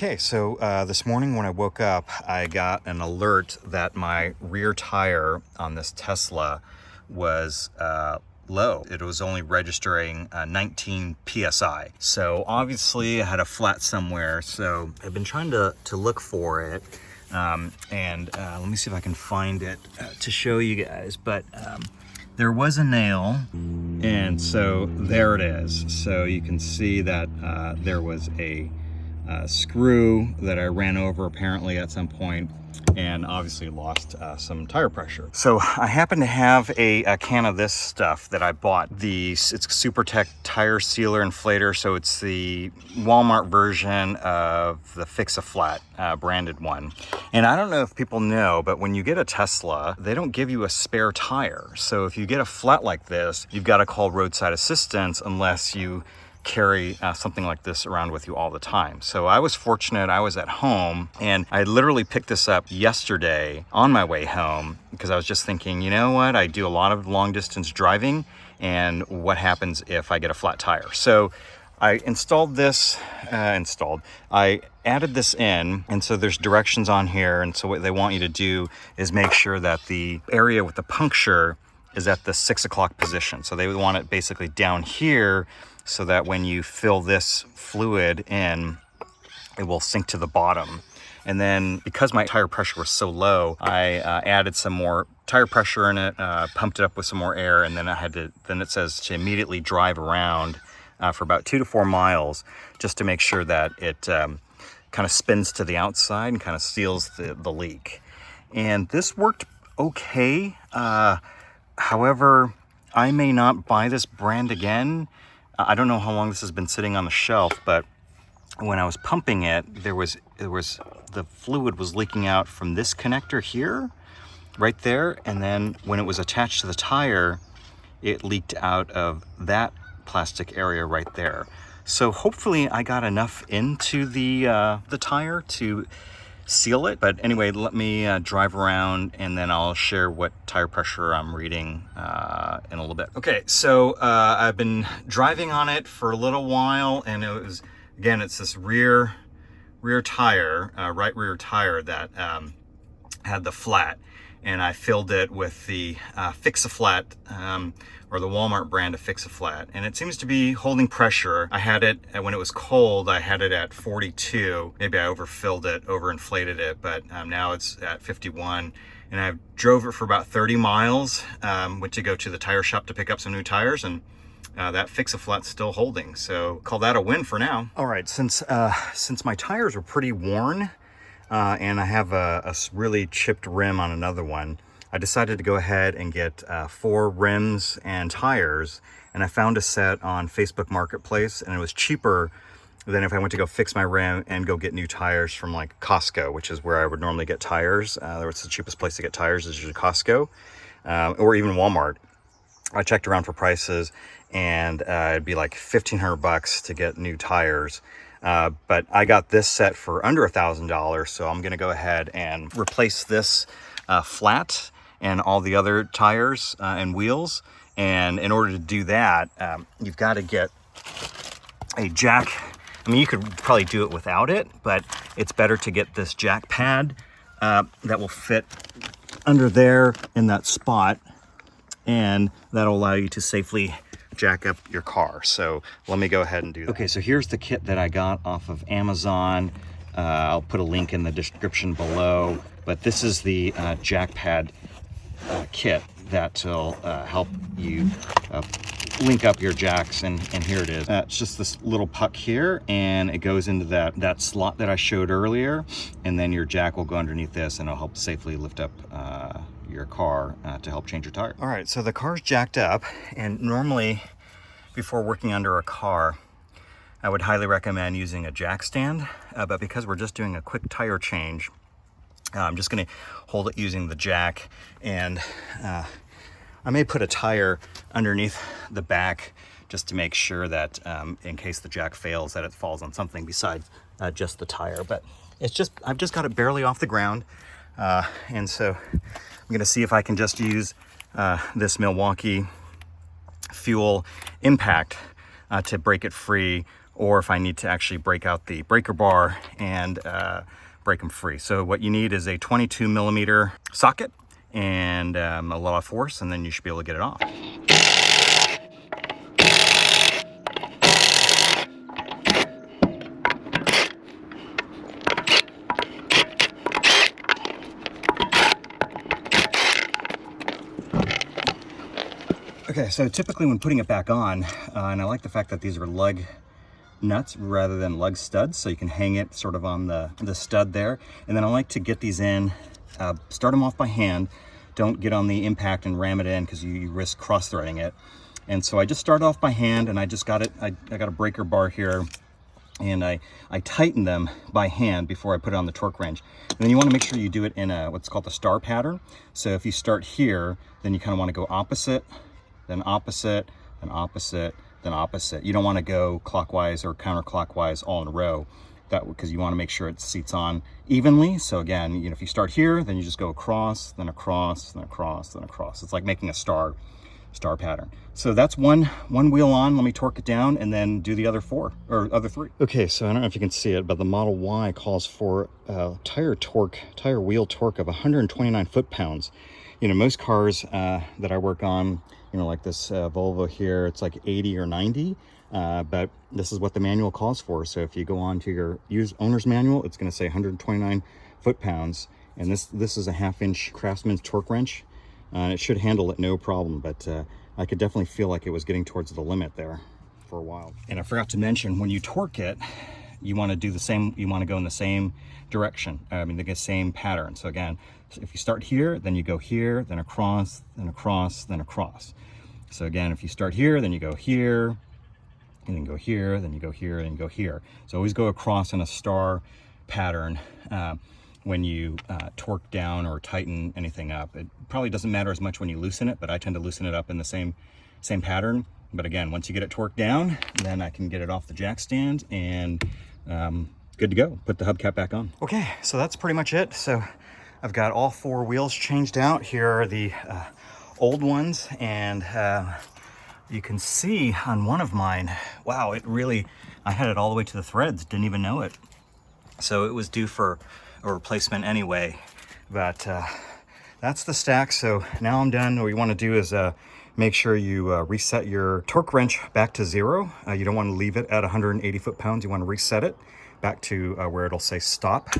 Okay, so this morning when I woke up, I got an alert that my rear tire on this Tesla was low. It was only registering 19 PSI. So obviously I had a flat somewhere. So I've been trying to look for it. Let me see if I can find it to show you guys. But there was a nail, and so there it is. So you can see that there was a screw that I ran over apparently at some point, and obviously lost some tire pressure. So I happen to have a can of this stuff that I bought. It's SuperTech tire sealer inflator, so it's the Walmart version of the Fix-A-Flat branded one. And I don't know if people know, but when you get a Tesla, they don't give you a spare tire. So if you get a flat like this, you've got to call roadside assistance unless you carry something like this around with you all the time. So I was fortunate. I was at home and I literally picked this up yesterday on my way home because I was just thinking, you know what, I do a lot of long distance driving, and what happens if I get a flat tire? So I installed this, I added this in, and so there's directions on here, and so what they want you to do is make sure that the area with the puncture is at the 6 o'clock position. So they want it basically down here, so that when you fill this fluid in, it will sink to the bottom. And then because my tire pressure was so low, I added some more tire pressure in it, pumped it up with some more air, and then then it says to immediately drive around for about 2 to 4 miles, just to make sure that it kind of spins to the outside and kind of seals the leak. And this worked okay. However, I may not buy this brand again. I don't know how long this has been sitting on the shelf, but when I was pumping it, the fluid was leaking out from this connector here, right there, and then when it was attached to the tire, it leaked out of that plastic area right there. So hopefully I got enough into the tire to seal it. But anyway, let me drive around and then I'll share what tire pressure I'm reading in a little bit. Okay, so I've been driving on it for a little while, and it's this rear tire, right rear tire that had the flat, and I filled it with the Fix-A-Flat, or the Walmart brand of Fix-A-Flat, and it seems to be holding pressure. I had it, when it was cold, I had it at 42. Maybe I overfilled it, overinflated it, but now it's at 51. And I drove it for about 30 miles, went to go to the tire shop to pick up some new tires, and that Fix-A-Flat's still holding. So call that a win for now. All right, since my tires were pretty worn, and I have a really chipped rim on another one, I decided to go ahead and get 4 rims and tires, and I found a set on Facebook Marketplace, and it was cheaper than if I went to go fix my rim and go get new tires from like Costco, which is where I would normally get tires. It's the cheapest place to get tires is usually Costco, or even Walmart. I checked around for prices, and it'd be like $1,500 to get new tires. But I got this set for under $1,000, so I'm gonna go ahead and replace this flat and all the other tires and wheels. And in order to do that, you've got to get a jack. I mean, you could probably do it without it, but it's better to get this jack pad that will fit under there in that spot, and that'll allow you to safely jack up your car. So let me go ahead and do that. Okay, so here's the kit that I got off of Amazon. I'll put a link in the description below, but this is the jack pad kit that will help you link up your jacks, and here it is. It's just this little puck here, and it goes into that slot that I showed earlier, and then your jack will go underneath this, and it'll help safely lift up your car to help change your tire. All right, so the car's jacked up, and normally before working under a car, I would highly recommend using a jack stand, but because we're just doing a quick tire change, I'm just going to hold it using the jack, and I may put a tire underneath the back just to make sure that in case the jack fails, that it falls on something besides just the tire. But I've just got it barely off the ground, and so I'm going to see if I can just use this Milwaukee fuel impact to break it free, or if I need to actually break out the breaker bar and break them free. So what you need is a 22 millimeter socket and a lot of force, and then you should be able to get it off. Okay, so typically when putting it back on, and I like the fact that these are lug nuts rather than lug studs, so you can hang it sort of on the stud there. And then I like to get these in, start them off by hand. Don't get on the impact and ram it in because you risk cross-threading it. And so I just start off by hand, and I just got it, I got a breaker bar here, and I tighten them by hand before I put it on the torque wrench. And then you want to make sure you do it in a what's called the star pattern. So if you start here, then you kind of want to go opposite, then opposite, then opposite, then opposite. You don't want to go clockwise or counterclockwise all in a row, because you want to make sure it seats on evenly. So again, you know, if you start here, then you just go across, then across, then across, then across. It's like making a star pattern. So that's one wheel on. Let me torque it down and then do the other other three. Okay, so I don't know if you can see it, but the Model Y calls for tire wheel torque of 129 foot-pounds. You know, most cars that I work on, you know, like this Volvo here, it's like 80 or 90, but this is what the manual calls for. So if you go on to your owner's manual, it's going to say 129 foot-pounds, and this is a 1/2-inch Craftsman's torque wrench, and it should handle it no problem. But I could definitely feel like it was getting towards the limit there for a while. And I forgot to mention, when you torque it, you want to do the same. You want to go in the same direction. I mean, the same pattern. So again, if you start here, then you go here, then across, then across, then across. So again, if you start here, then you go here, and then go here, then you go here, and you go here. So always go across in a star pattern when you torque down or tighten anything up. It probably doesn't matter as much when you loosen it, but I tend to loosen it up in the same pattern. But again, once you get it torqued down, then I can get it off the jack stand and good to go. Put the hubcap back on. Okay, so that's pretty much it. So I've got all 4 wheels changed out. Here are the old ones, and you can see on one of mine, wow, I had it all the way to the threads, didn't even know it. So it was due for a replacement anyway, but that's the stack. So now I'm done. What you want to do is make sure you reset your torque wrench back to 0. You don't want to leave it at 180 foot-pounds. You want to reset it back to where it'll say stop.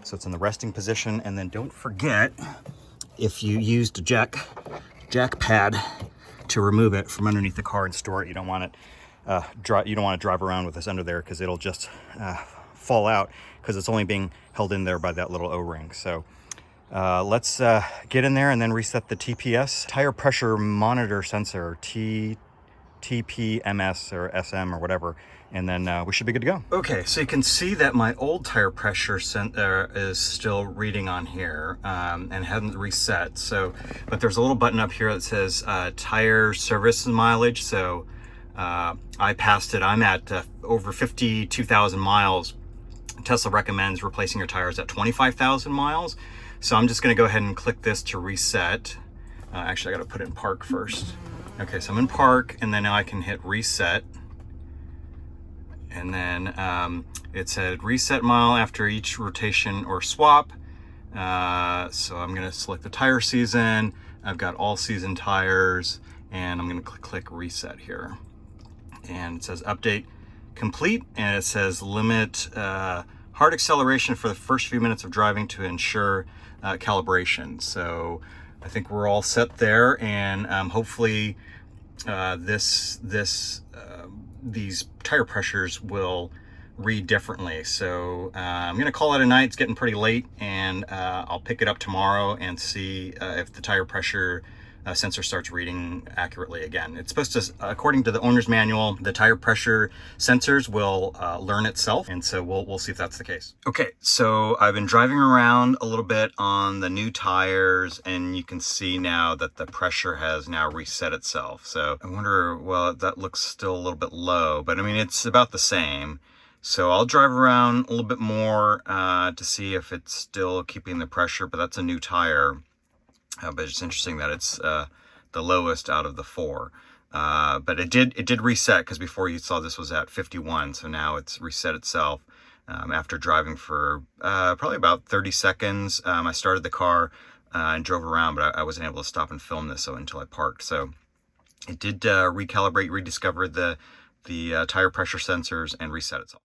So it's in the resting position. And then don't forget, if you used a jack pad to remove it from underneath the car and store it, you don't want it you don't want to drive around with this under there, because it'll just fall out, because it's only being held in there by that little O-ring. So let's get in there and then reset the TPS, tire pressure monitor sensor, TPMS or SM or whatever, and then we should be good to go. Okay, so you can see that my old tire pressure is still reading on here and hasn't reset. So, but there's a little button up here that says tire service mileage. So I passed it. I'm at over 52,000 miles. Tesla recommends replacing your tires at 25,000 miles. So I'm just going to go ahead and click this to reset. Actually, I got to put it in park first. Okay, so I'm in park, and then now I can hit reset. And then it said reset mile after each rotation or swap. So I'm going to select the tire season. I've got all season tires, and I'm going to click reset here. And it says update complete, and it says limit hard acceleration for the first few minutes of driving to ensure calibration. So I think we're all set there, and hopefully these tire pressures will read differently. So I'm gonna call it a night. It's getting pretty late, and I'll pick it up tomorrow and see if the tire pressure sensor starts reading accurately again. It's supposed to, according to the owner's manual, the tire pressure sensors will learn itself, and so we'll see if that's the case. Okay, so I've been driving around a little bit on the new tires, and you can see now that the pressure has now reset itself. So I wonder, well, that looks still a little bit low, but I mean, it's about the same. So I'll drive around a little bit more to see if it's still keeping the pressure, but that's a new tire. But it's interesting that it's the lowest out of the 4. But it did reset, because before you saw this was at 51, so now it's reset itself. After driving for probably about 30 seconds, I started the car and drove around, but I wasn't able to stop and film this until I parked. So it did recalibrate, rediscover the tire pressure sensors, and reset itself.